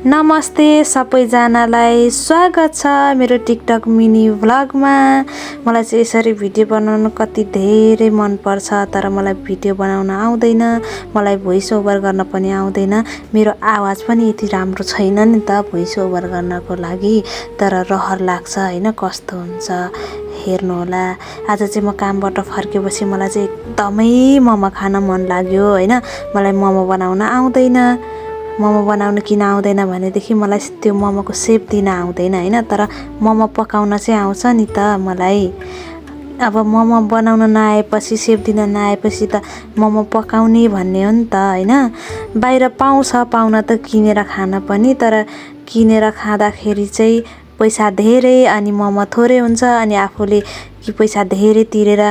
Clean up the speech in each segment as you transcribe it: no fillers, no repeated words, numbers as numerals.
नमस्ते सबैजनालाई स्वागत छ मेरो टिकटक मिनी भ्लगमा। मलाई चाहिँ यसरी भिडियो बनाउन कति धेरै मन पर्छ, तर मलाई भिडियो बनाउन आउँदैन, मलाई भोइस ओभर गर्न पनि आउँदैन। मेरो आवाज पनि यति राम्रो छैन नि त भोइस ओभर गर्नको लागि, तर रहर लाग्छ हैन कस्तो हुन्छ हेर्नु होला। आज चाहिँ म कामबाट फर्केपछि मलाई चाहिँ एकदमै मोमो खान मन लाग्यो हैन। मलाई मोमो बनाउन आउँदैन। मोमो बनाउन किन आउँदैन भनेदेखि मलाई त्यो मोमोको शेप दिन आउँदैन हैन, तर मोमो पकाउन चाहिँ आउँछ नि त मलाई। अब मोमो बनाउन नआएपछि, शेप दिन नआएपछि त मोमो पकाउने भन्ने हो नि त हैन। बाहिर पाउन त किनेर खान पनि, तर किनेर खाँदाखेरि चाहिँ पैसा धेरै अनि मोमो थोरै हुन्छ, अनि आफूले कि पैसा धेरै तिरेर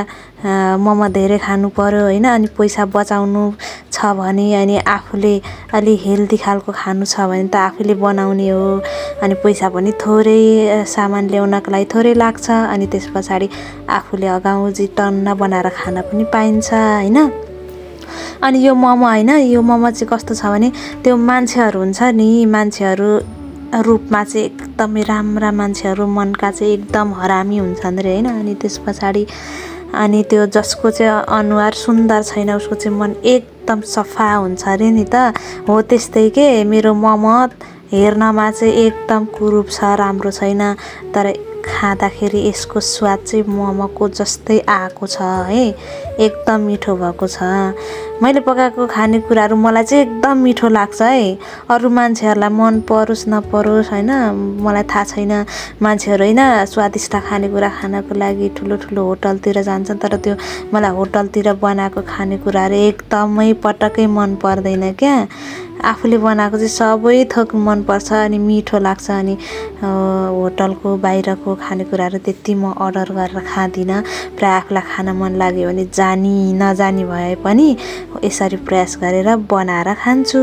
मोमो धेरै खानु पर्यो हैन। अनि पैसा बचाउनु छ भने, अनि आफूले अलि हेल्दी खालको खानु छ भने त आफूले बनाउने हो। अनि पैसा पनि थोरै, सामान ल्याउनको लागि थोरै लाग्छ, अनि त्यस पछाडि आफूले अगाउजी टन्न बनाएर खान पनि पाइन्छ हैन। अनि यो मोमो हैन, यो मोमो चाहिँ कस्तो छ भने त्यो मान्छेहरू हुन्छ नि, मान्छेहरू रूपमा चाहिँ एकदमै राम्रा मान्छेहरू, मनका चाहिँ एकदम हरामी हुन्छन् रे हैन। अनि त्यस पछाडि अनि त्यो जसको चाहिँ अनुहार सुन्दर छैन उसको चाहिँ मन एकदम सफा हुन्छ अरे नि त। हो त्यस्तै के मेरो मोमो हेर्नमा चाहिँ एकदम कुरूप छ, राम्रो छैन, तर खाँदाखेरि यसको स्वाद चाहिँ मोमोको जस्तै आएको छ है, एकदम मिठो भएको छ। मैले पकाएको खानेकुराहरू मलाई चाहिँ एकदम मिठो लाग्छ है। अरू मान्छेहरूलाई मन परोस् नपरोस् हैन, मलाई थाहा छैन। मान्छेहरू हैन स्वादिष्ट खानेकुरा खानको लागि ठुलो ठुलो होटलतिर जान्छन्, तर त्यो मलाई होटलतिर बनाएको खानेकुराहरू एकदमै पटक्कै मन पर्दैन क्या। आफूले बनाएको चाहिँ सबै थोक मन पर्छ अनि मिठो लाग्छ। अनि होटलको बाहिरको खानेकुराहरू त्यति म अर्डर गरेर खाँदिनँ। प्रायः आफूलाई खान मन लाग्यो भने जानी नजानी भए पनि यसरी प्रयास गरेर बनाएर खान्छु।